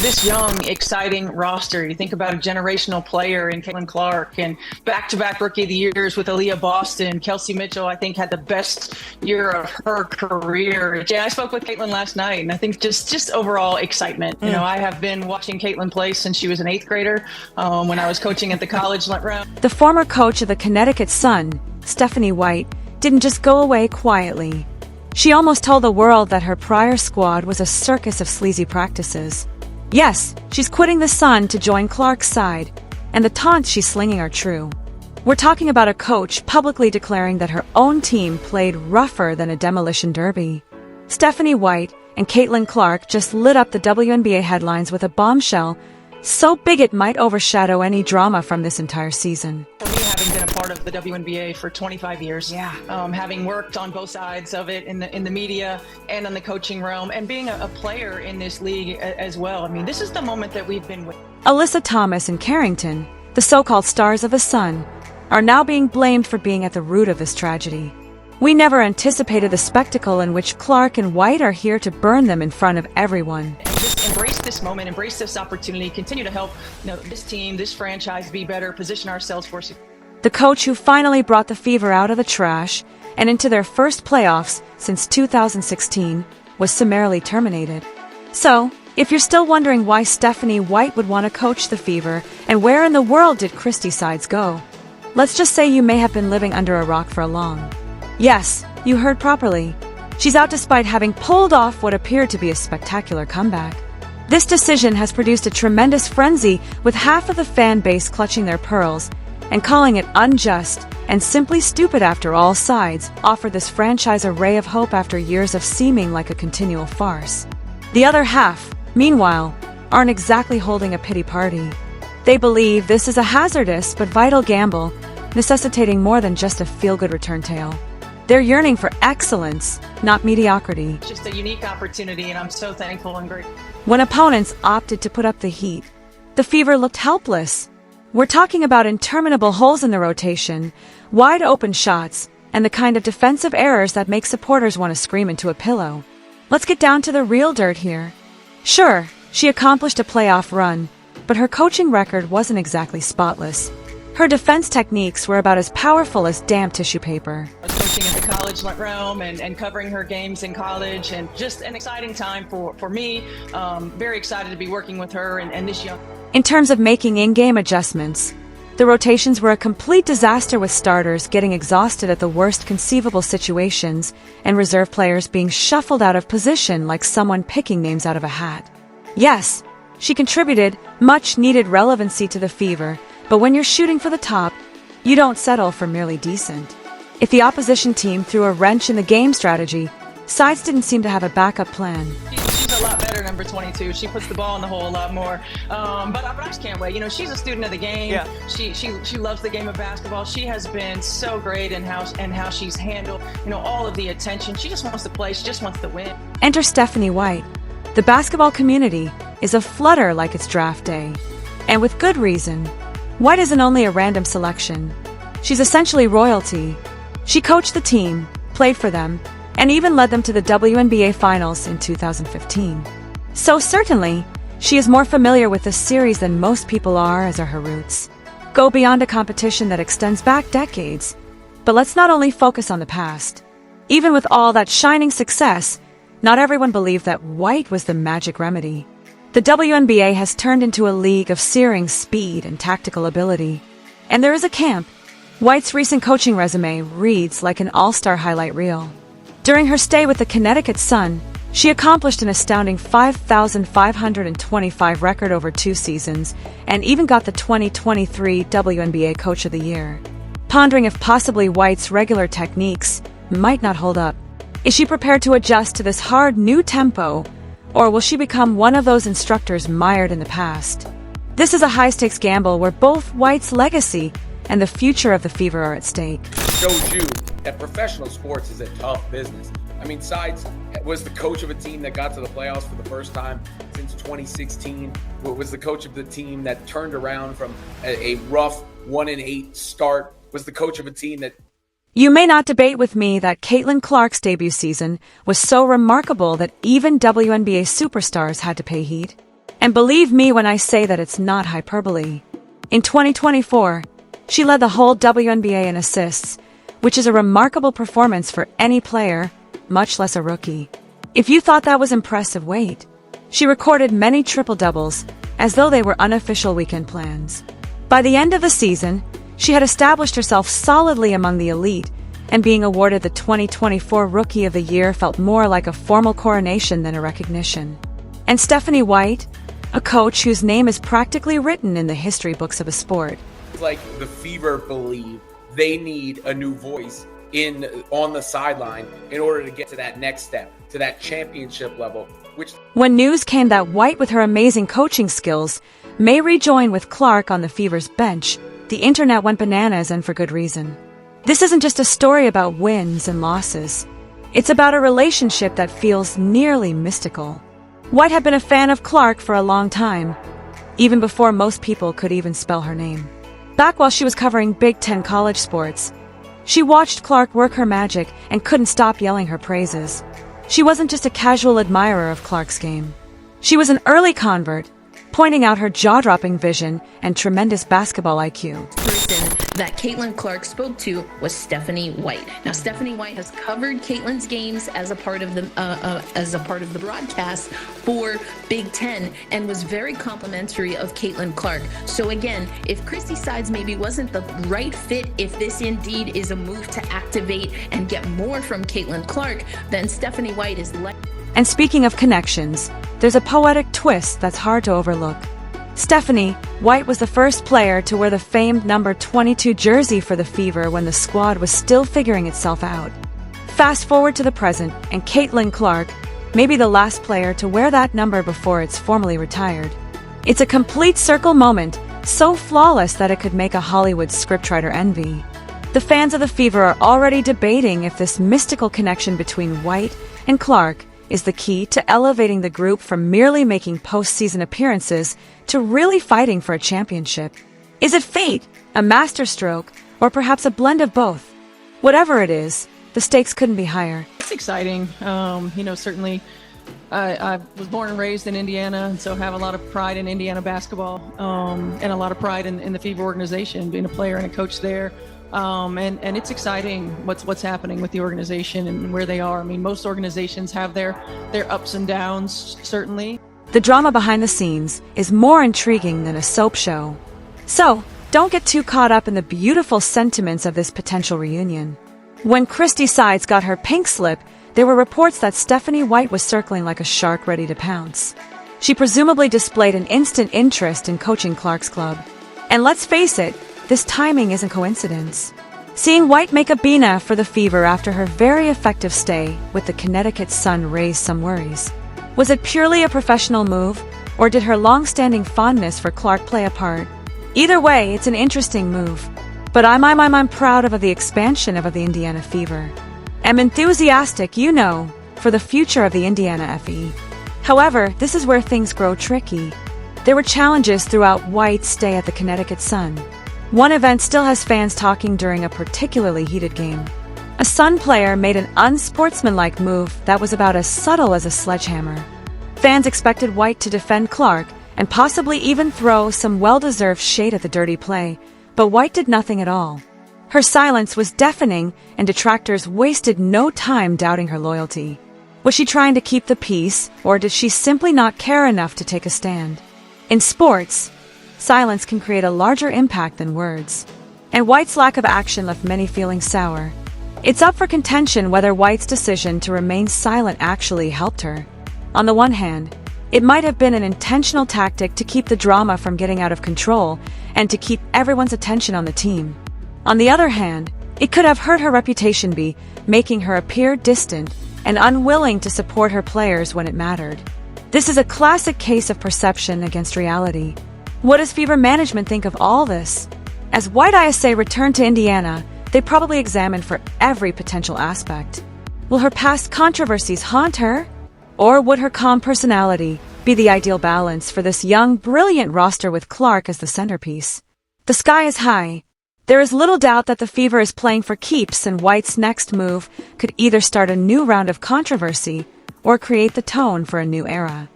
This young, exciting roster. You think about a generational player in Caitlin Clark and back-to-back Rookie of the Years with Aaliyah Boston. Kelsey Mitchell, I think, had the best year of her career. Yeah, I spoke with Caitlin last night, and I think just overall excitement. You know, I have been watching Caitlin play since she was an 8th grader when I was coaching at the college round. The former coach of the Connecticut Sun, Stephanie White, didn't just go away quietly. She almost told the world that her prior squad was a circus of sleazy practices. Yes, she's quitting the Sun to join Clark's side, and the taunts she's slinging are true. We're talking about a coach publicly declaring that her own team played rougher than a demolition derby. Stephanie White and Caitlin Clark just lit up the WNBA headlines with a bombshell so big it might overshadow any drama from this entire season. For me, having been a part of the WNBA for 25 years, having worked on both sides of it in the media and in the coaching realm, and being a player in this league as well. I mean, this is the moment that we've been waiting. Alyssa Thomas and Carrington, the so-called stars of the Sun, are now being blamed for being at the root of this tragedy. We never anticipated the spectacle in which Clark and White are here to burn them in front of everyone. Just embrace this moment, embrace this opportunity, continue to help this team, this franchise be better, position ourselves for success. The coach who finally brought the Fever out of the trash and into their first playoffs since 2016 was summarily terminated. So, if you're still wondering why Stephanie White would want to coach the Fever and where in the world did Christy Sides go, let's just say you may have been living under a rock for long. Yes, you heard properly. She's out despite having pulled off what appeared to be a spectacular comeback. This decision has produced a tremendous frenzy, with half of the fan base clutching their pearls and calling it unjust and simply stupid after all sides offer this franchise a ray of hope after years of seeming like a continual farce. The other half, meanwhile, aren't exactly holding a pity party. They believe this is a hazardous but vital gamble, necessitating more than just a feel-good return tale. They're yearning for excellence, not mediocrity. It's just a unique opportunity, and I'm so thankful and grateful. When opponents opted to put up the heat, the Fever looked helpless. We're talking about interminable holes in the rotation, wide open shots, and the kind of defensive errors that make supporters want to scream into a pillow. Let's get down to the real dirt here. Sure, she accomplished a playoff run, but her coaching record wasn't exactly spotless. Her defense techniques were about as powerful as damp tissue paper. I was coaching in the college realm and covering her games in college, and just an exciting time for me. Very excited to be working with her and this young. In terms of making in-game adjustments, the rotations were a complete disaster, with starters getting exhausted at the worst conceivable situations and reserve players being shuffled out of position like someone picking names out of a hat. Yes, she contributed much-needed relevancy to the Fever, but when you're shooting for the top, you don't settle for merely decent. If the opposition team threw a wrench in the game strategy, Sides didn't seem to have a backup plan. She's a lot better, number 22. She puts the ball in the hole a lot more. But I just can't wait. She's a student of the game. Yeah. She loves the game of basketball. She has been so great in how she's handled all of the attention. She just wants to play. She just wants to win. Enter Stephanie White. The basketball community is aflutter like it's draft day, and with good reason. White isn't only a random selection. She's essentially royalty. She coached the team, played for them, and even led them to the WNBA Finals in 2015. So certainly, she is more familiar with the series than most people are, as are her roots. Go beyond a competition that extends back decades. But let's not only focus on the past. Even with all that shining success, not everyone believed that White was the magic remedy. The WNBA has turned into a league of searing speed and tactical ability. And there is a camp. White's recent coaching resume reads like an all-star highlight reel. During her stay with the Connecticut Sun, she accomplished an astounding 5,525 record over 2 seasons, and even got the 2023 WNBA Coach of the Year. Pondering if possibly White's regular techniques might not hold up. Is she prepared to adjust to this hard new tempo, or will she become one of those instructors mired in the past? This is a high-stakes gamble where both White's legacy and the future of the Fever are at stake. Shows you that professional sports is a tough business. I mean, Sides was the coach of a team that got to the playoffs for the first time since 2016. Was the coach of the team that turned around from a rough 1-8 start. Was the coach of a team that... You may not debate with me that Caitlin Clark's debut season was so remarkable that even WNBA superstars had to pay heed. And believe me when I say that it's not hyperbole. In 2024, she led the whole WNBA in assists, which is a remarkable performance for any player, much less a rookie. If you thought that was impressive, wait. She recorded many triple-doubles, as though they were unofficial weekend plans. By the end of the season, she had established herself solidly among the elite, and being awarded the 2024 Rookie of the Year felt more like a formal coronation than a recognition. And Stephanie White, a coach whose name is practically written in the history books of a sport. It's like the Fever believe they need a new voice on the sideline in order to get to that next step, to that championship level. When news came that White, with her amazing coaching skills, may rejoin with Clark on the Fever's bench, the internet went bananas, and for good reason. This isn't just a story about wins and losses. It's about a relationship that feels nearly mystical. White had been a fan of Clark for a long time, even before most people could even spell her name. Back while she was covering Big Ten college sports, she watched Clark work her magic and couldn't stop yelling her praises. She wasn't just a casual admirer of Clark's game. She was an early convert, pointing out her jaw-dropping vision and tremendous basketball IQ. Person that Caitlin Clark spoke to was Stephanie White. Now, Stephanie White has covered Caitlin's games as a part of the broadcast for Big Ten and was very complimentary of Caitlin Clark. So again, if Christy Sides maybe wasn't the right fit, if this indeed is a move to activate and get more from Caitlin Clark, then Stephanie White is And speaking of connections, there's a poetic twist that's hard to overlook. Stephanie White was the first player to wear the famed number 22 jersey for the Fever when the squad was still figuring itself out. Fast forward to the present, and Caitlin Clark may be the last player to wear that number before it's formally retired. It's a complete circle moment, so flawless that it could make a Hollywood scriptwriter envy. The fans of the Fever are already debating if this mystical connection between White and Clark is the key to elevating the group from merely making postseason appearances to really fighting for a championship. Is it fate, a masterstroke, or perhaps a blend of both? Whatever it is, the stakes couldn't be higher. It's exciting. Certainly I was born and raised in Indiana, and so have a lot of pride in Indiana basketball, and a lot of pride in the Fever organization, being a player and a coach there. And it's exciting what's happening with the organization and where they are. I mean, most organizations have their ups and downs, certainly. The drama behind the scenes is more intriguing than a soap show. So, don't get too caught up in the beautiful sentiments of this potential reunion. When Christy Sides got her pink slip, there were reports that Stephanie White was circling like a shark ready to pounce. She presumably displayed an instant interest in coaching Clark's club. And let's face it, this timing isn't coincidence. Seeing White make a beena for the Fever after her very effective stay with the Connecticut Sun raised some worries. Was it purely a professional move, or did her long-standing fondness for Clark play a part? Either way, it's an interesting move. But I'm proud of the expansion of the Indiana Fever. I'm enthusiastic, for the future of the Indiana FE. However, this is where things grow tricky. There were challenges throughout White's stay at the Connecticut Sun. One event still has fans talking during a particularly heated game. A Sun player made an unsportsmanlike move that was about as subtle as a sledgehammer. Fans expected White to defend Clark and possibly even throw some well-deserved shade at the dirty play, but White did nothing at all. Her silence was deafening, and detractors wasted no time doubting her loyalty. Was she trying to keep the peace, or did she simply not care enough to take a stand? In sports, silence can create a larger impact than words. And White's lack of action left many feeling sour. It's up for contention whether White's decision to remain silent actually helped her. On the one hand, it might have been an intentional tactic to keep the drama from getting out of control and to keep everyone's attention on the team. On the other hand, it could have hurt her reputation by making her appear distant and unwilling to support her players when it mattered. This is a classic case of perception against reality. What does Fever management think of all this? As White ISA returned to Indiana, they probably examined for every potential aspect. Will her past controversies haunt her? Or would her calm personality be the ideal balance for this young, brilliant roster with Clark as the centerpiece? The sky is high. There is little doubt that the Fever is playing for keeps, and White's next move could either start a new round of controversy or create the tone for a new era.